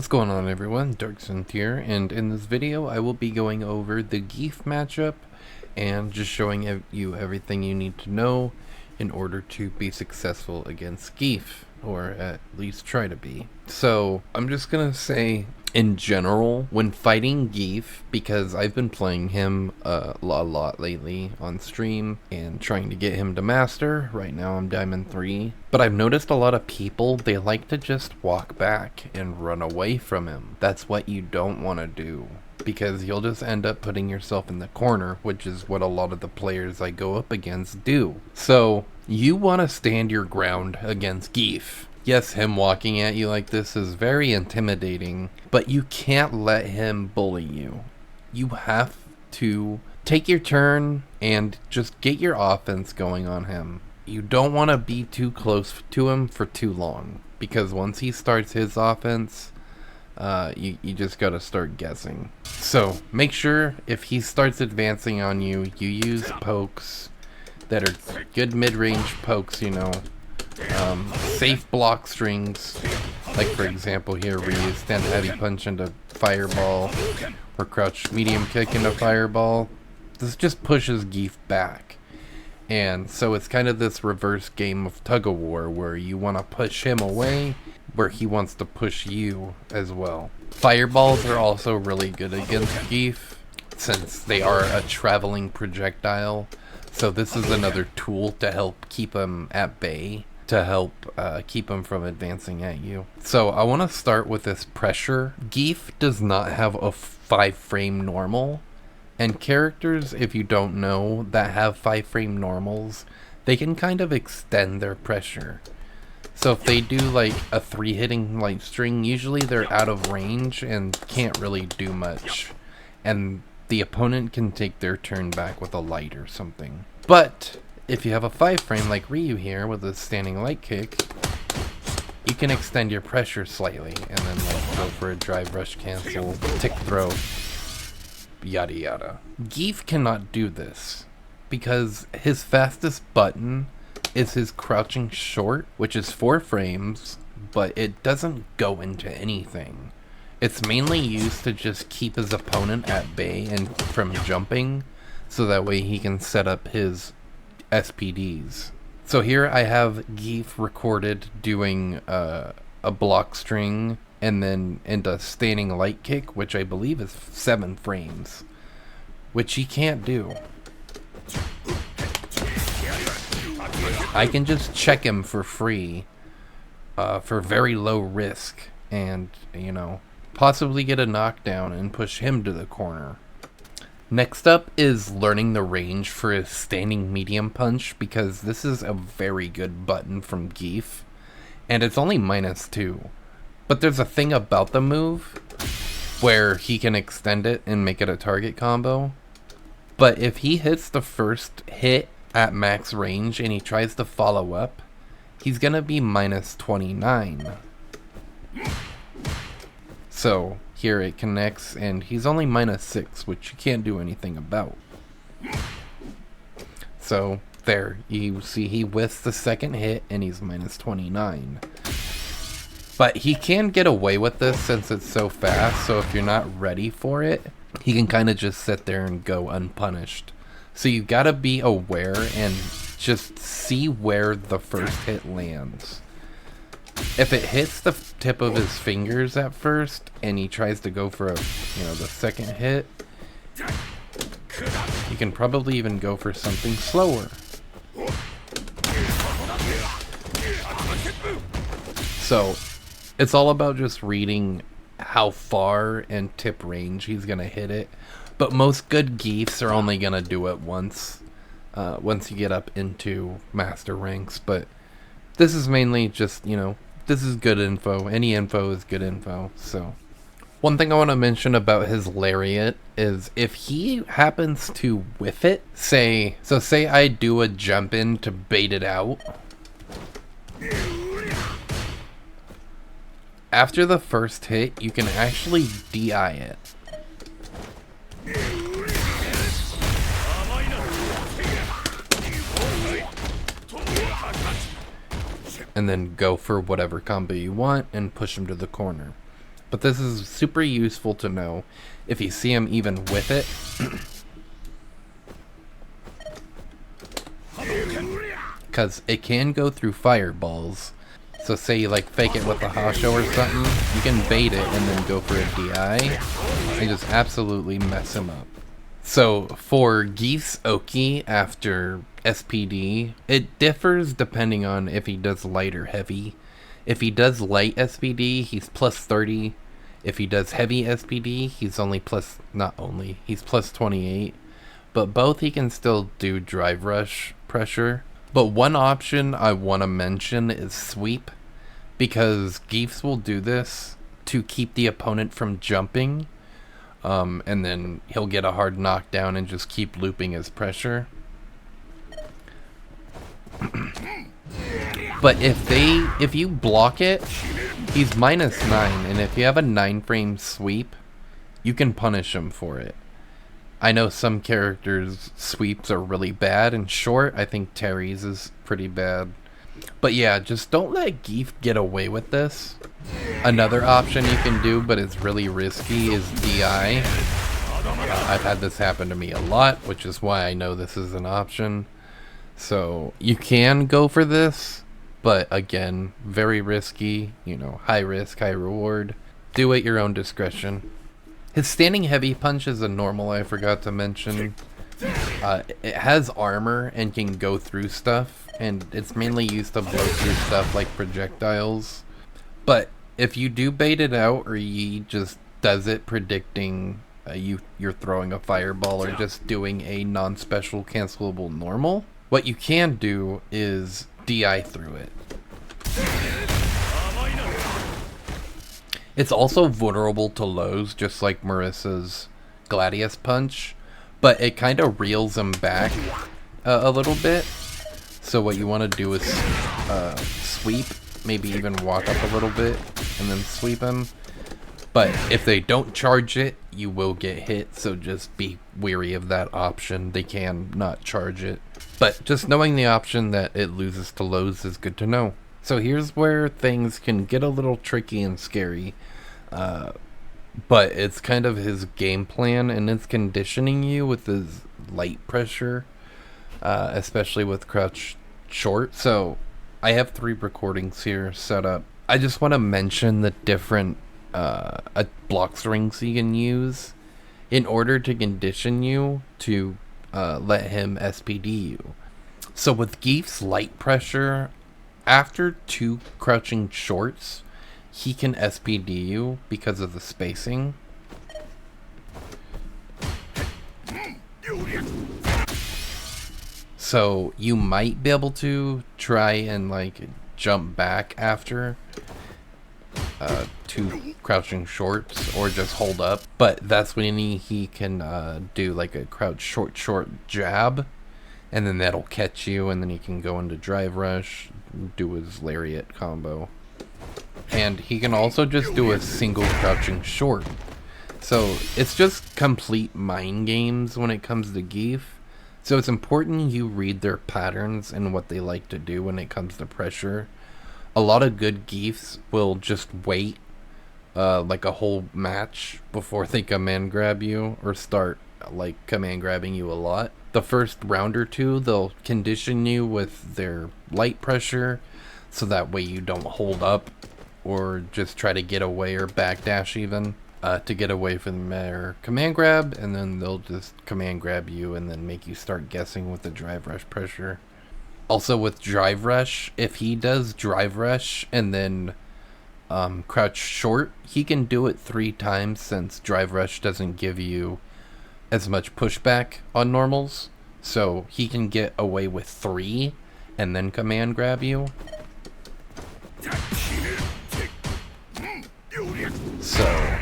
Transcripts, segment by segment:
What's going on, everyone? Darksynth here, and in this video I will be going over the Gief matchup and just showing you everything you need to know in order to be successful against Gief, or at least try to be. So I'm just gonna say, in general, when fighting Gief, because I've been playing him a lot lately on stream and trying to get him to master. Right now I'm Diamond 3. But I've noticed a lot of people, they like to just walk back and run away from him. That's what you don't want to do, because you'll just end up putting yourself in the corner, which is what a lot of the players I go up against do. So you want to stand your ground against Gief. Yes, him walking at you like this is very intimidating, but you can't let him bully you. You have to take your turn and just get your offense going on him. You don't want to be too close to him for too long, because once he starts his offense, you just gotta start guessing. So make sure if he starts advancing on you, you use pokes that are good mid-range pokes, you know. Safe block strings, like for example here where you stand heavy punch into fireball or crouch medium kick into fireball. This just pushes Gief back, and so it's kind of this reverse game of tug-of-war where you want to push him away where he wants to push you as well. Fireballs are also really good against Gief since they are a traveling projectile, so this is another tool to help keep him at bay, to help keep him from advancing at you. So I want to start with this pressure. Gief does not have a 5-frame normal, and characters, if you don't know, that have 5-frame normals, they can kind of extend their pressure. So if they do like a 3-hitting light string, usually they're out of range and can't really do much, and the opponent can take their turn back with a light or something. But if you have a 5-frame like Ryu here with a standing light kick, you can extend your pressure slightly and then like go for a drive rush cancel, tick throw, yada yada. Gief cannot do this because his fastest button is his crouching short, which is 4 frames, but it doesn't go into anything. It's mainly used to just keep his opponent at bay and from jumping, so that way he can set up his SPDs. So here I have Gief recorded doing a block string and then into standing light kick, which I believe is 7 frames, which he can't do. I can just check him for free for very low risk and, you know, possibly get a knockdown and push him to the corner. Next up is learning the range for his standing medium punch, because this is a very good button from Gief, and it's only -2. But there's a thing about the move where he can extend it and make it a target combo. But if he hits the first hit at max range and he tries to follow up, he's gonna be -29. So here it connects, and he's only -6, which you can't do anything about. So there, you see he whiffs the second hit, and he's -29. But he can get away with this since it's so fast, so if you're not ready for it, he can kind of just sit there and go unpunished. So you gotta be aware and just see where the first hit lands. If it hits the tip of his fingers at first, and he tries to go for the second hit, you can probably even go for something slower. So it's all about just reading how far and tip range he's gonna hit it. But most good Giefs are only gonna do it once you get up into master ranks. But this is mainly just, this is good info. Any info is good info. So one thing I want to mention about his lariat is if he happens to whiff it, say I do a jump in to bait it out. After the first hit, you can actually DI it. And then go for whatever combo you want and push him to the corner. But this is super useful to know if you see him even with it. Because it can go through fireballs. So say you like fake it with a Hasho or something, you can bait it and then go for a DI and just absolutely mess him up. So for Gief's Oki after SPD, it differs depending on if he does light or heavy. If he does light SPD, he's plus 30. If he does heavy SPD, he's he's plus 28. But both he can still do drive rush pressure. But one option I want to mention is sweep, because Giefs will do this to keep the opponent from jumping, and then he'll get a hard knockdown and just keep looping his pressure. But if you block it, he's minus 9, and if you have a 9-frame sweep, you can punish him for it. I know some characters' sweeps are really bad and short. I think Terry's is pretty bad. But yeah, just don't let Gief get away with this. Another option you can do, but it's really risky, is DI. I've had this happen to me a lot, which is why I know this is an option. So you can go for this, but again, very risky. You know, high risk, high reward. Do at your own discretion. His standing heavy punch is a normal, I forgot to mention. It has armor and can go through stuff, and it's mainly used to blow through stuff like projectiles. But if you do bait it out, or you just does it predicting you're throwing a fireball or just doing a non-special cancelable normal, what you can do is DI through it. It's also vulnerable to lows, just like Marissa's Gladius punch, but it kind of reels him back a little bit. So what you want to do is sweep, maybe even walk up a little bit, and then sweep him. But if they don't charge it, you will get hit, so just be wary of that option. They can not charge it. But just knowing the option that it loses to lows is good to know. So here's where things can get a little tricky and scary. But it's kind of his game plan, and it's conditioning you with his light pressure, especially with crouch short. So I have 3 recordings here set up. I just want to mention the different block strings you can use in order to condition you to let him SPD you. So with Gief's light pressure, after 2 crouching shorts, he can SPD you because of the spacing. So you might be able to try and like jump back after 2 crouching shorts, or just hold up, but that's when he can do like a crouch short jab, and then that'll catch you, and then he can go into drive rush, do his lariat combo. And he can also just do a single crouching short. So it's just complete mind games when it comes to Gief. So it's important you read their patterns and what they like to do when it comes to pressure. A lot of good Giefs will just wait like a whole match before they command grab you, or start like command grabbing you a lot. The first round or 2, they'll condition you with their light pressure, so that way you don't hold up or just try to get away, or backdash even, to get away from their command grab, and then they'll just command grab you and then make you start guessing with the drive rush pressure. Also with drive rush, if he does drive rush and then crouch short, he can do it 3 times, since drive rush doesn't give you as much pushback on normals. So he can get away with 3 and then command grab you. So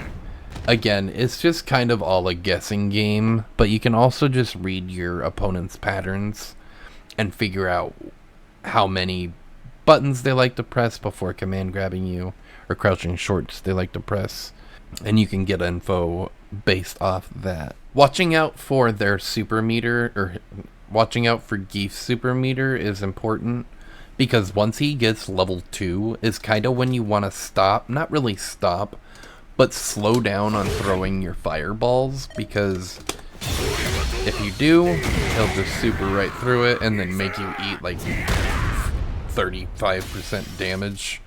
again, it's just kind of all a guessing game, but you can also just read your opponent's patterns and figure out how many buttons they like to press before command grabbing you, or crouching shorts they like to press, and you can get info based off that. Watching out for their super meter, or watching out for Gief's super meter, is important, because once he gets level 2 is kind of when you want to stop, not really stop, but slow down on throwing your fireballs, because if you do, he'll just super right through it and then make you eat like 35% damage,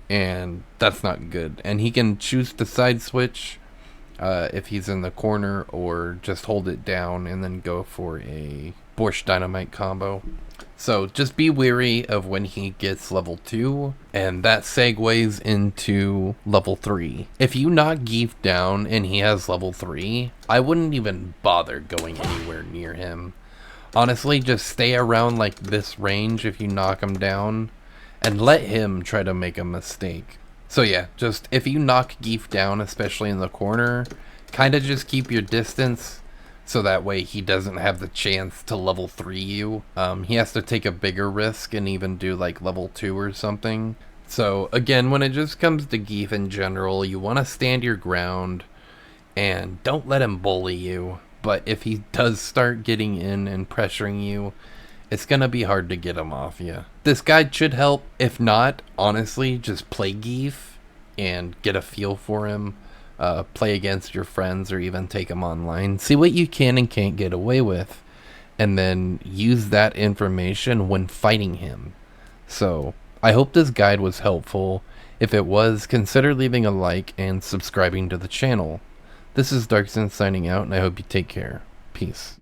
and that's not good. And he can choose to side switch if he's in the corner, or just hold it down and then go for a Borscht Dynamite combo. So just be wary of when he gets level 2, and that segues into level 3. If you knock Gief down and he has level 3, I wouldn't even bother going anywhere near him. Honestly, just stay around like this range if you knock him down, and let him try to make a mistake. So yeah, just if you knock Gief down, especially in the corner, kind of just keep your distance, so that way he doesn't have the chance to level 3 you. He has to take a bigger risk and even do like level 2 or something. So again, when it just comes to Gief in general, you want to stand your ground and don't let him bully you. But if he does start getting in and pressuring you, it's gonna be hard to get him off you. This guide should help. If not, honestly, just play Gief and get a feel for him. Play against your friends, or even take him online. See what you can and can't get away with, and then use that information when fighting him. So, I hope this guide was helpful. If it was, consider leaving a like and subscribing to the channel. This is Darkson signing out, and I hope you take care. Peace.